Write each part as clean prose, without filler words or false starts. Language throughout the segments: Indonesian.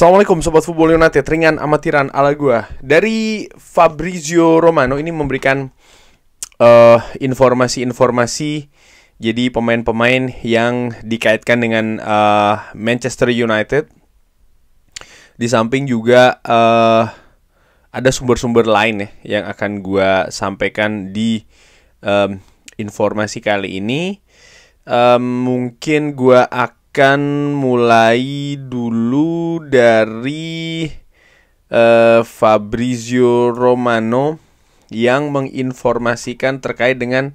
Assalamualaikum Sobat Football United, ringan amatiran ala gua. Dari Fabrizio Romano ini memberikan informasi-informasi. Jadi pemain-pemain yang dikaitkan dengan Manchester United. Di samping juga ada sumber-sumber lain ya yang akan gua sampaikan di informasi kali ini. Mungkin gua akan mulai dulu dari Fabrizio Romano yang menginformasikan terkait dengan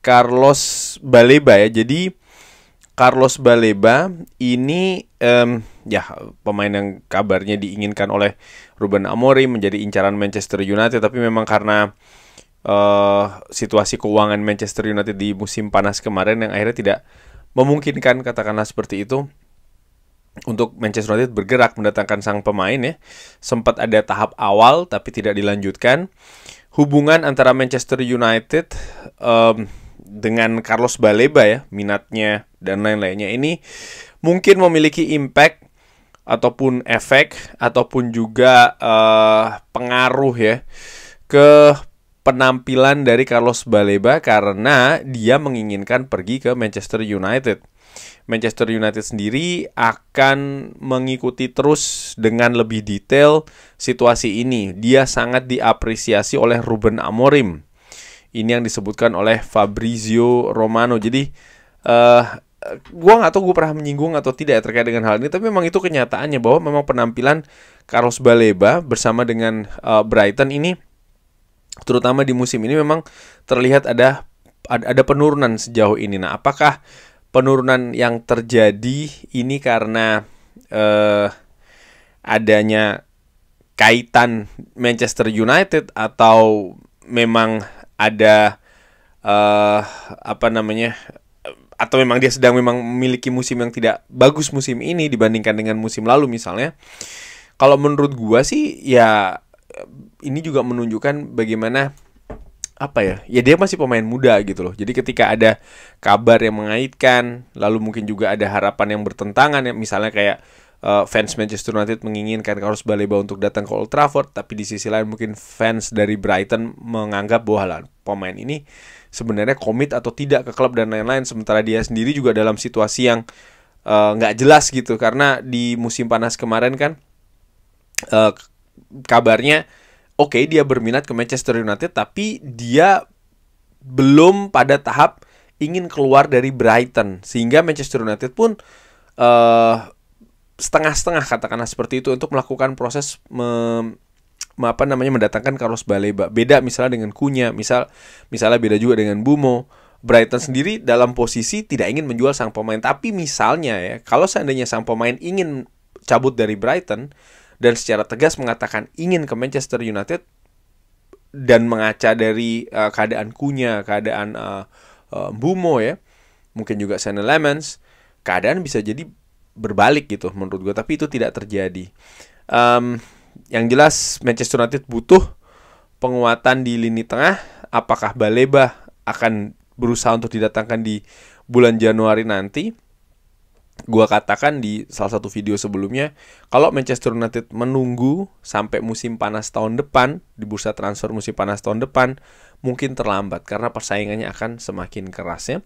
Carlos Baleba ya. Jadi Carlos Baleba ini ya pemain yang kabarnya diinginkan oleh Ruben Amorim menjadi incaran Manchester United, tapi memang karena situasi keuangan Manchester United di musim panas kemarin yang akhirnya tidak memungkinkan, katakanlah seperti itu, untuk Manchester United bergerak mendatangkan sang pemain ya. Sempat ada tahap awal tapi tidak dilanjutkan. Hubungan antara Manchester United dengan Carlos Baleba ya, minatnya dan lain-lainnya ini mungkin memiliki impact ataupun efek ataupun juga pengaruh ya ke penampilan dari Carlos Baleba karena dia menginginkan pergi ke Manchester United. Manchester United sendiri akan mengikuti terus dengan lebih detail situasi ini. Dia sangat diapresiasi oleh Ruben Amorim. Ini yang disebutkan oleh Fabrizio Romano. Jadi gue nggak tahu gue pernah menyinggung atau tidak ya terkait dengan hal ini, tapi memang itu kenyataannya bahwa memang penampilan Carlos Baleba bersama dengan Brighton ini, terutama di musim ini, memang terlihat ada penurunan sejauh ini. Nah, apakah penurunan yang terjadi ini karena adanya kaitan Manchester United atau memang ada atau memang dia sedang memiliki musim yang tidak bagus musim ini dibandingkan dengan musim lalu misalnya? Kalau menurut gua sih ya ini juga menunjukkan bagaimana ya dia masih pemain muda gitu loh. Jadi ketika ada kabar yang mengaitkan, lalu mungkin juga ada harapan yang bertentangan ya, misalnya kayak fans Manchester United menginginkan Carlos Baleba untuk datang ke Old Trafford, tapi di sisi lain mungkin fans dari Brighton menganggap bahwa pemain ini sebenarnya komit atau tidak ke klub dan lain-lain, sementara dia sendiri juga dalam situasi yang nggak jelas gitu, karena di musim panas kemarin kan kabarnya dia berminat ke Manchester United, tapi dia belum pada tahap ingin keluar dari Brighton, sehingga Manchester United pun setengah-setengah, katakanlah seperti itu, untuk melakukan proses mendatangkan Carlos Baleba. Beda misalnya dengan Cunha, misalnya beda juga dengan Bumo. Brighton sendiri dalam posisi tidak ingin menjual sang pemain, tapi misalnya ya, kalau seandainya sang pemain ingin cabut dari Brighton dan secara tegas mengatakan ingin ke Manchester United dan mengaca dari keadaan Cunha, keadaan Bumo ya, mungkin juga Sané Lemans, keadaan bisa jadi berbalik gitu menurut gue, tapi itu tidak terjadi. Yang jelas Manchester United butuh penguatan di lini tengah. Apakah Baleba akan berusaha untuk didatangkan di bulan Januari nanti? Gua katakan di salah satu video sebelumnya, kalau Manchester United menunggu sampai musim panas tahun depan, di bursa transfer musim panas tahun depan, mungkin terlambat karena persaingannya akan semakin keras ya.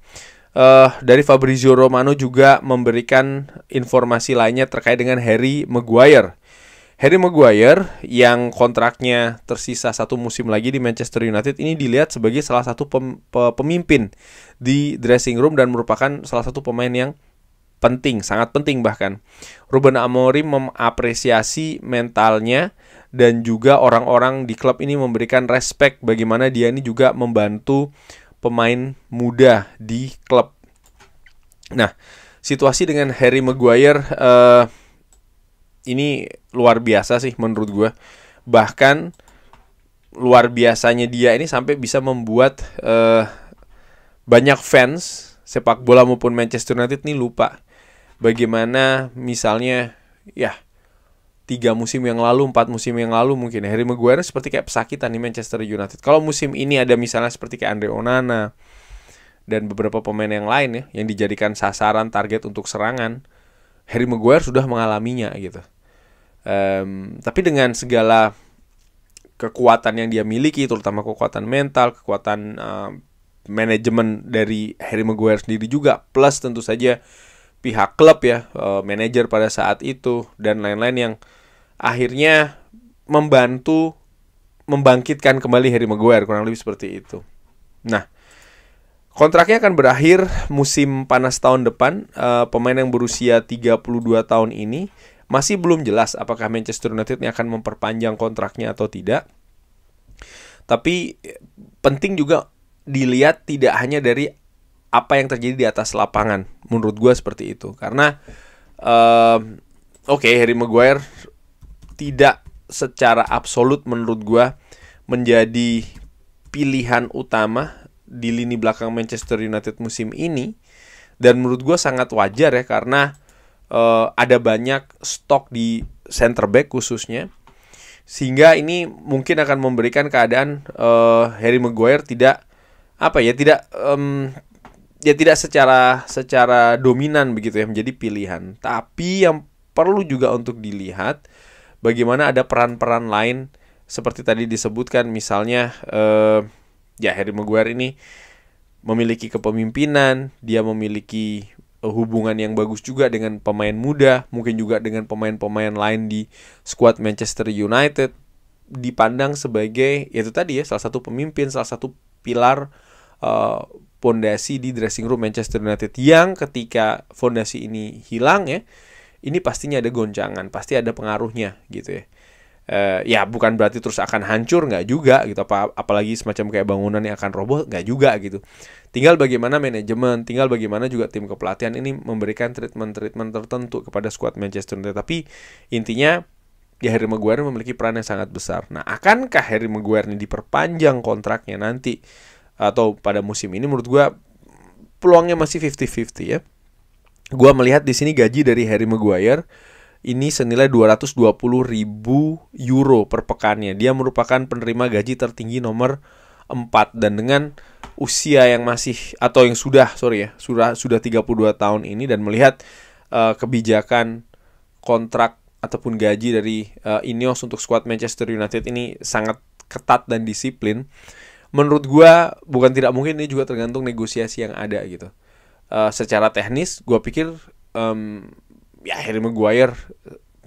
Dari Fabrizio Romano juga memberikan informasi lainnya terkait dengan Harry Maguire. Harry Maguire yang kontraknya tersisa satu musim lagi di Manchester United ini dilihat sebagai salah satu pemimpin di dressing room dan merupakan salah satu pemain yang penting, sangat penting bahkan. Ruben Amorim mengapresiasi mentalnya dan juga orang-orang di klub ini memberikan respect bagaimana dia ini juga membantu pemain muda di klub. Nah, situasi dengan Harry Maguire ini luar biasa sih menurut gue. Bahkan luar biasanya dia ini sampai bisa membuat banyak fans sepak bola maupun Manchester United nih lupa bagaimana misalnya ya 4 musim yang lalu mungkin Harry Maguire seperti kayak pesakitan di Manchester United. Kalau musim ini ada misalnya seperti kayak Andre Onana dan beberapa pemain yang lain ya yang dijadikan sasaran target untuk serangan, Harry Maguire sudah mengalaminya gitu. Tapi dengan segala kekuatan yang dia miliki, terutama kekuatan mental, kekuatan manajemen dari Harry Maguire sendiri juga, plus tentu saja pihak klub ya, manajer pada saat itu dan lain-lain yang akhirnya membantu membangkitkan kembali Harry Maguire, kurang lebih seperti itu. Nah, kontraknya akan berakhir musim panas tahun depan. Pemain yang berusia 32 tahun ini masih belum jelas apakah Manchester United ini akan memperpanjang kontraknya atau tidak. Tapi penting juga dilihat tidak hanya dari apa yang terjadi di atas lapangan. Menurut gue seperti itu. Karena Harry Maguire tidak secara absolut menurut gue menjadi pilihan utama di lini belakang Manchester United musim ini. Dan menurut gue sangat wajar ya, karena ada banyak stok di center back khususnya, sehingga ini mungkin akan memberikan keadaan Harry Maguire tidak secara dominan begitu ya menjadi pilihan. Tapi yang perlu juga untuk dilihat bagaimana ada peran-peran lain seperti tadi disebutkan, misalnya Harry Maguire ini memiliki kepemimpinan, dia memiliki hubungan yang bagus juga dengan pemain muda, mungkin juga dengan pemain-pemain lain di skuad Manchester United, dipandang sebagai salah satu pemimpin, salah satu pilar fondasi di dressing room Manchester United, yang ketika fondasi ini hilang ya, ini pastinya ada goncangan, pasti ada pengaruhnya gitu ya. Bukan berarti terus akan hancur, nggak juga gitu, apalagi semacam kayak bangunan yang akan roboh, nggak juga gitu. Tinggal bagaimana manajemen, tinggal bagaimana juga tim kepelatihan ini memberikan treatment tertentu kepada skuad Manchester United. Tapi intinya Harry Maguire memiliki peran yang sangat besar. Nah, akankah Harry Maguire ini diperpanjang kontraknya nanti atau pada musim ini? Menurut gue peluangnya masih 50-50 ya. Gue melihat di sini gaji dari Harry Maguire ini senilai 220.000 euro per pekannya. Dia merupakan penerima gaji tertinggi nomor 4, dan dengan usia yang masih atau yang sudah 32 tahun ini, dan melihat kebijakan kontrak ataupun gaji dari Ineos untuk skuad Manchester United ini sangat ketat dan disiplin. Menurut gua bukan tidak mungkin, ini juga tergantung negosiasi yang ada gitu. Secara teknis gua pikir Harry Maguire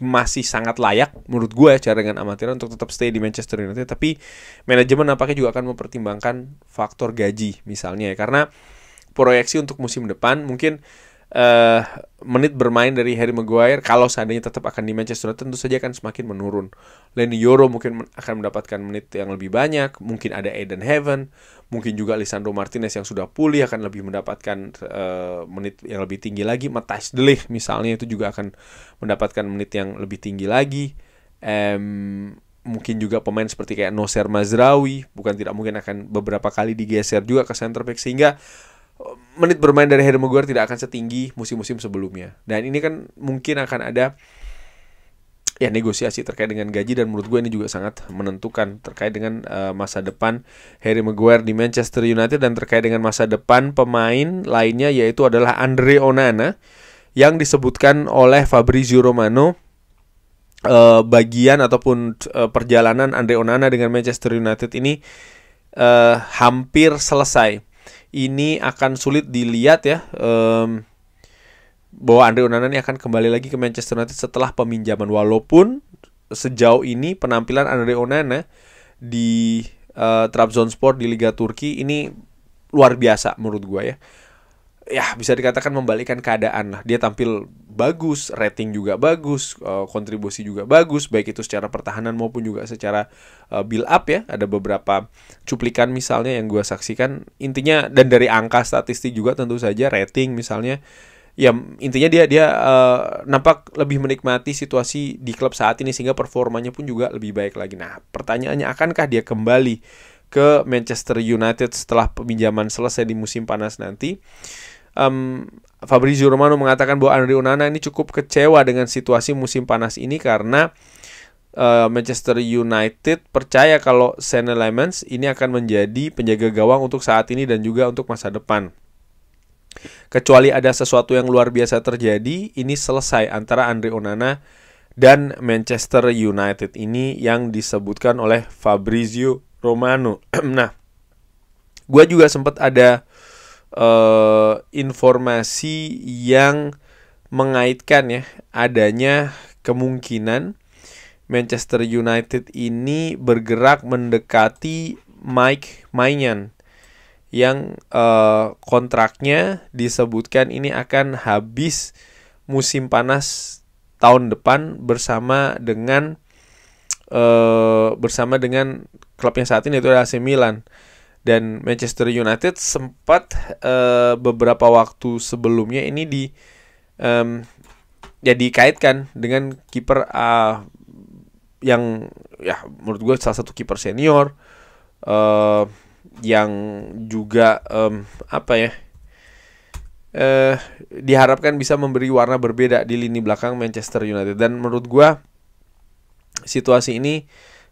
masih sangat layak menurut gue cara dengan amatiran untuk tetap stay di Manchester United. Tapi manajemen nampaknya juga akan mempertimbangkan faktor gaji misalnya ya, karena proyeksi untuk musim depan mungkin menit bermain dari Harry Maguire kalau seandainya tetap akan di Manchester United tentu saja akan semakin menurun. Lenny Yoro mungkin akan mendapatkan menit yang lebih banyak, mungkin ada Eden Heaven, mungkin juga Lisandro Martinez yang sudah pulih akan lebih mendapatkan menit yang lebih tinggi lagi. Matthijs de Ligt misalnya itu juga akan mendapatkan menit yang lebih tinggi lagi. Mungkin juga pemain seperti kayak Nocer Mazraoui bukan tidak mungkin akan beberapa kali digeser juga ke center back, sehingga menit bermain dari Harry Maguire tidak akan setinggi musim-musim sebelumnya. Dan ini kan mungkin akan ada negosiasi terkait dengan gaji, dan menurut gue ini juga sangat menentukan terkait dengan masa depan Harry Maguire di Manchester United, dan terkait dengan masa depan pemain lainnya, yaitu adalah Andre Onana, yang disebutkan oleh Fabrizio Romano bagian ataupun perjalanan Andre Onana dengan Manchester United ini hampir selesai. Ini akan sulit dilihat ya, bahwa Andre Onana ini akan kembali lagi ke Manchester United setelah peminjaman. Walaupun sejauh ini penampilan Andre Onana di Trabzonspor di Liga Turki ini luar biasa menurut gue ya. Ya bisa dikatakan membalikkan keadaan lah. Dia tampil bagus, rating juga bagus, kontribusi juga bagus, baik itu secara pertahanan maupun juga secara build up ya. Ada beberapa cuplikan misalnya yang gue saksikan. Intinya, dan dari angka statistik juga tentu saja, rating misalnya, ya intinya dia nampak lebih menikmati situasi di klub saat ini, sehingga performanya pun juga lebih baik lagi. Nah, pertanyaannya, akankah dia kembali ke Manchester United setelah peminjaman selesai di musim panas nanti? Fabrizio Romano mengatakan bahwa Andre Onana ini cukup kecewa dengan situasi musim panas ini, karena Manchester United percaya kalau Senne Lammens ini akan menjadi penjaga gawang untuk saat ini dan juga untuk masa depan. Kecuali ada sesuatu yang luar biasa terjadi, ini selesai antara Andre Onana dan Manchester United ini yang disebutkan oleh Fabrizio Romano. Nah, gue juga sempat ada informasi yang mengaitkan ya adanya kemungkinan Manchester United ini bergerak mendekati Mike Maignan yang kontraknya disebutkan ini akan habis musim panas tahun depan bersama dengan klubnya saat ini, yaitu AC Milan. Dan Manchester United sempat beberapa waktu sebelumnya ini dikaitkan dengan kiper yang ya menurut gue salah satu kiper senior yang juga diharapkan bisa memberi warna berbeda di lini belakang Manchester United. Dan menurut gue situasi ini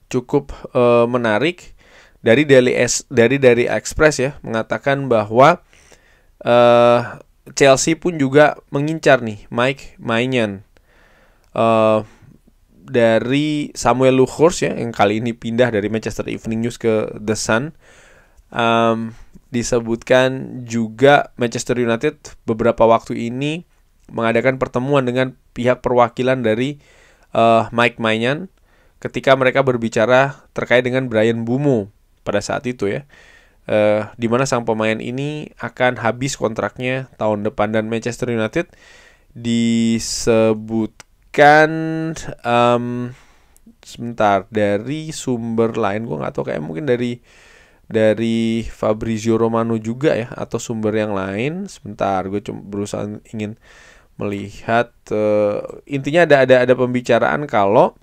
cukup menarik. Dari Daily Express ya mengatakan bahwa Chelsea pun juga mengincar nih Mike Maignan dari Samuel Lukhors ya, yang kali ini pindah dari Manchester Evening News ke The Sun. Disebutkan juga Manchester United beberapa waktu ini mengadakan pertemuan dengan pihak perwakilan dari Mike Maignan ketika mereka berbicara terkait dengan Bryan Mbeumo pada saat itu ya, di mana sang pemain ini akan habis kontraknya tahun depan. Dan Manchester United disebutkan sebentar dari sumber lain, gue nggak tahu, kayak mungkin dari Fabrizio Romano juga ya, atau sumber yang lain. Sebentar, gue cuma berusaha ingin melihat. Intinya ada pembicaraan kalau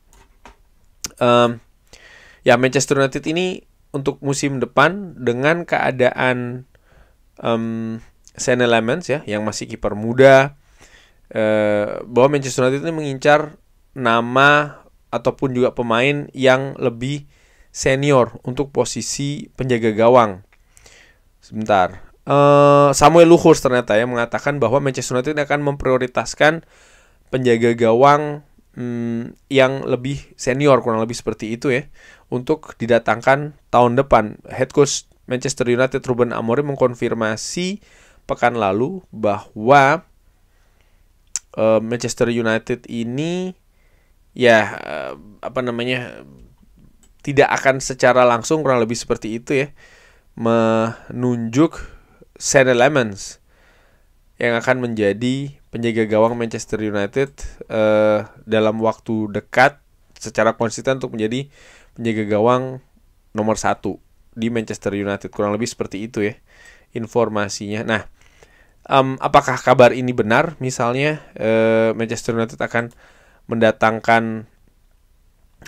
ya Manchester United ini untuk musim depan dengan keadaan Sean Lemans ya, yang masih kiper muda, bahwa Manchester United ini mengincar nama ataupun juga pemain yang lebih senior untuk posisi penjaga gawang. Sebentar, Samuel Lukhors ternyata ya mengatakan bahwa Manchester United akan memprioritaskan penjaga gawang yang lebih senior, kurang lebih seperti itu ya, untuk didatangkan tahun depan. Head coach Manchester United Ruben Amorim mengkonfirmasi pekan lalu bahwa Manchester United ini ya tidak akan secara langsung, kurang lebih seperti itu ya, menunjuk Sean Lemans yang akan menjadi penjaga gawang Manchester United dalam waktu dekat secara konsisten untuk menjadi penjaga gawang nomor 1 di Manchester United. Kurang lebih seperti itu ya informasinya. Nah, apakah kabar ini benar? Misalnya Manchester United akan mendatangkan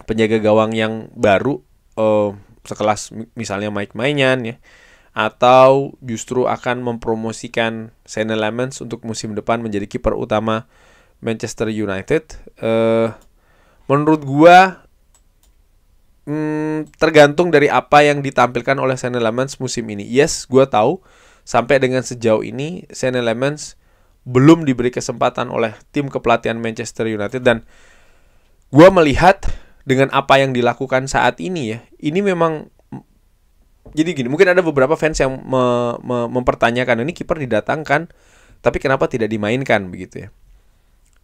penjaga gawang yang baru sekelas misalnya Mike Maignan ya, atau justru akan mempromosikan Sean Lemans untuk musim depan menjadi kiper utama Manchester United? Menurut gua tergantung dari apa yang ditampilkan oleh Sean Lemans musim ini. Yes, gua tahu sampai dengan sejauh ini Sean Lemans belum diberi kesempatan oleh tim kepelatihan Manchester United, dan gua melihat dengan apa yang dilakukan saat ini ya, ini memang jadi gini, mungkin ada beberapa fans yang mempertanyakan, ini kiper didatangkan tapi kenapa tidak dimainkan begitu ya.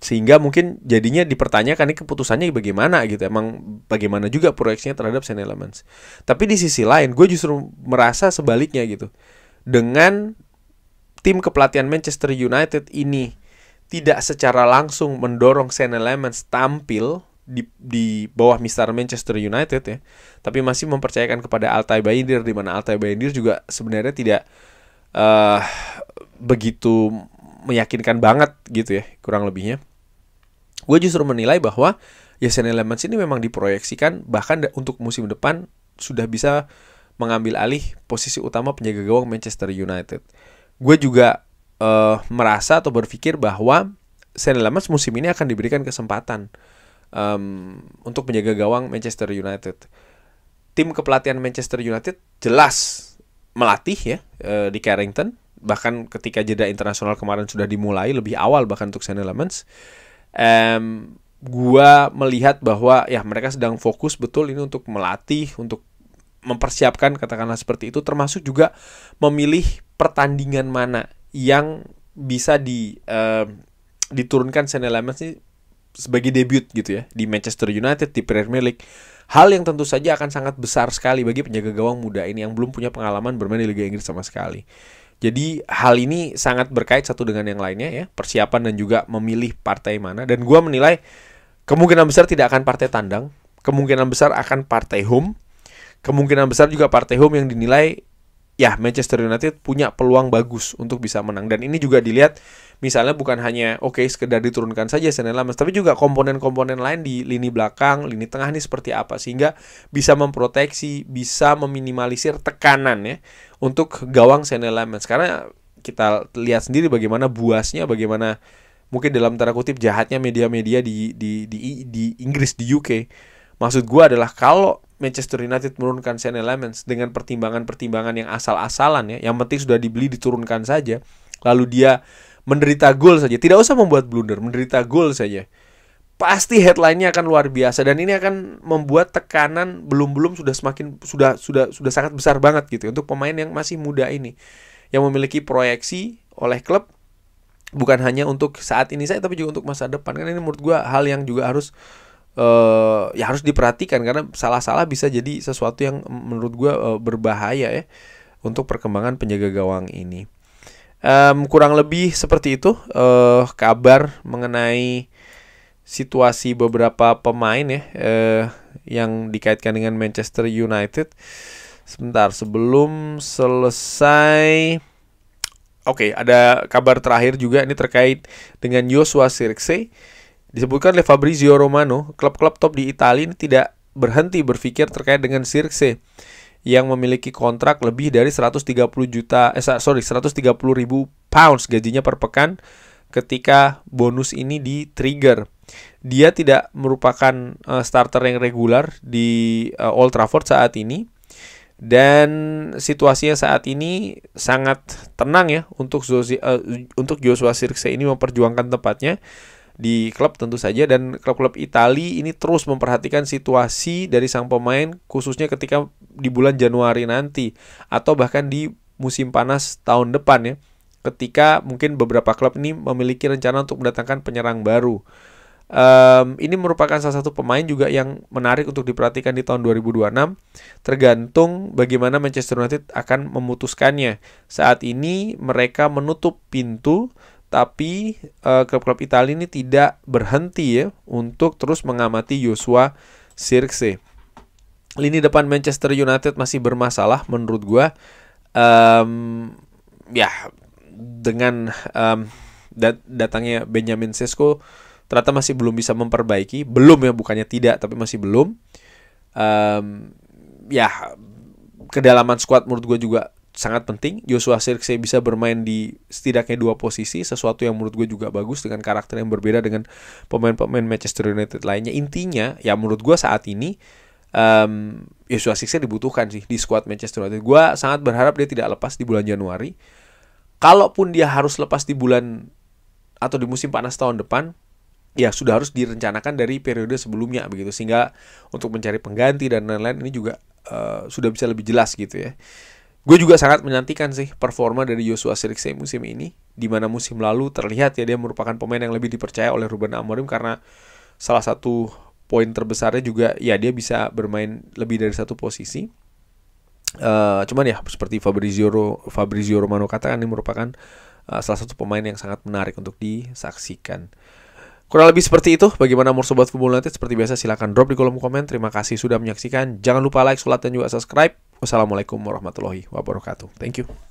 Sehingga mungkin jadinya dipertanyakan ini keputusannya bagaimana gitu. Emang bagaimana juga proyeksinya terhadap Sean Lemans. Tapi di sisi lain gue justru merasa sebaliknya gitu. Dengan tim kepelatihan Manchester United ini tidak secara langsung mendorong Sean Lemans tampil di bawah Mister Manchester United ya, tapi masih mempercayakan kepada Altay Bayindir, di mana Altay Bayindir juga sebenarnya tidak begitu meyakinkan banget gitu ya, kurang lebihnya. Gue justru menilai bahwa ya Sean Lemans ini memang diproyeksikan bahkan untuk musim depan sudah bisa mengambil alih posisi utama penjaga gawang Manchester United. Gue juga merasa atau berpikir bahwa Sean Lemans musim ini akan diberikan kesempatan untuk penjaga gawang Manchester United. Tim kepelatihan Manchester United jelas melatih ya di Carrington, bahkan ketika jeda internasional kemarin sudah dimulai lebih awal bahkan untuk Seine Lammens. Gua melihat bahwa ya mereka sedang fokus betul ini untuk melatih, untuk mempersiapkan katakanlah seperti itu, termasuk juga memilih pertandingan mana yang bisa diturunkan Seine Lammens ini sebagai debut gitu ya di Manchester United di Premier League. Hal yang tentu saja akan sangat besar sekali bagi penjaga gawang muda ini yang belum punya pengalaman bermain di Liga Inggris sama sekali. Jadi hal ini sangat berkait satu dengan yang lainnya ya, persiapan dan juga memilih partai mana. Dan gue menilai kemungkinan besar tidak akan partai tandang, kemungkinan besar akan partai home, kemungkinan besar juga partai home yang dinilai ya Manchester United punya peluang bagus untuk bisa menang. Dan ini juga dilihat misalnya bukan hanya sekedar diturunkan saja Seine Lammens, tapi juga komponen-komponen lain di lini belakang, lini tengah ini seperti apa sehingga bisa memproteksi, bisa meminimalisir tekanan ya untuk gawang Seine Lammens. Karena kita lihat sendiri bagaimana buasnya, bagaimana mungkin dalam tanda kutip jahatnya media-media di Inggris, di UK. Maksud gue adalah kalau Manchester United menurunkan Seine Lammens dengan pertimbangan-pertimbangan yang asal-asalan ya, yang penting sudah dibeli diturunkan saja, lalu dia menderita gol saja, tidak usah membuat blunder, menderita gol saja, pasti headline-nya akan luar biasa dan ini akan membuat tekanan belum sudah sangat besar banget gitu untuk pemain yang masih muda ini, yang memiliki proyeksi oleh klub bukan hanya untuk saat ini saja tapi juga untuk masa depan. Kan ini menurut gue hal yang juga harus harus diperhatikan karena salah-salah bisa jadi sesuatu yang menurut gue berbahaya ya untuk perkembangan penjaga gawang ini. Kurang lebih seperti itu kabar mengenai situasi beberapa pemain ya yang dikaitkan dengan Manchester United. Sebentar sebelum selesai, ada kabar terakhir juga ini terkait dengan Joshua Zirkzee. Disebutkan oleh Fabrizio Romano, klub-klub top di Italia ini tidak berhenti berpikir terkait dengan Zirkzee yang memiliki kontrak lebih dari 130 ribu pounds gajinya per pekan ketika bonus ini di-trigger. Dia tidak merupakan starter yang regular di Old Trafford saat ini. Dan situasinya saat ini sangat tenang ya untuk Joshua Zirkzee ini memperjuangkan tempatnya di klub tentu saja, dan klub-klub Italia ini terus memperhatikan situasi dari sang pemain khususnya ketika di bulan Januari nanti atau bahkan di musim panas tahun depan ya, ketika mungkin beberapa klub ini memiliki rencana untuk mendatangkan penyerang baru. Ini merupakan salah satu pemain juga yang menarik untuk diperhatikan di tahun 2026, tergantung bagaimana Manchester United akan memutuskannya. Saat ini mereka menutup pintu, tapi klub-klub Italia ini tidak berhenti ya untuk terus mengamati Joshua Zirkzee. Lini depan Manchester United masih bermasalah menurut gue. Dengan datangnya Benjamin Sesko ternyata masih belum bisa memperbaiki. Belum ya, bukannya tidak, tapi masih belum. Kedalaman squad menurut gue juga sangat penting. Joshua Zirkzee bisa bermain di setidaknya 2 posisi, sesuatu yang menurut gue juga bagus dengan karakter yang berbeda dengan pemain-pemain Manchester United lainnya. Intinya ya menurut gue saat ini Joshua Zirkzee dibutuhkan sih di squad Manchester United. Gue sangat berharap dia tidak lepas di bulan Januari. Kalaupun dia harus lepas di bulan atau di musim panas tahun depan, ya sudah harus direncanakan dari periode sebelumnya begitu, sehingga untuk mencari pengganti dan lain-lain ini juga sudah bisa lebih jelas gitu ya. Gue juga sangat menantikan sih performa dari Joshua Zirkzee musim ini, di mana musim lalu terlihat ya dia merupakan pemain yang lebih dipercaya oleh Ruben Amorim karena salah satu poin terbesarnya juga ya dia bisa bermain lebih dari satu posisi. Cuman ya seperti Fabrizio Romano katakan, ini merupakan salah satu pemain yang sangat menarik untuk disaksikan. Kurang lebih seperti itu. Bagaimana menurut Sobat Football United? Seperti biasa silahkan drop di kolom komen. Terima kasih sudah menyaksikan. Jangan lupa like, sholat, dan juga subscribe. Wassalamualaikum warahmatullahi wabarakatuh. Thank you.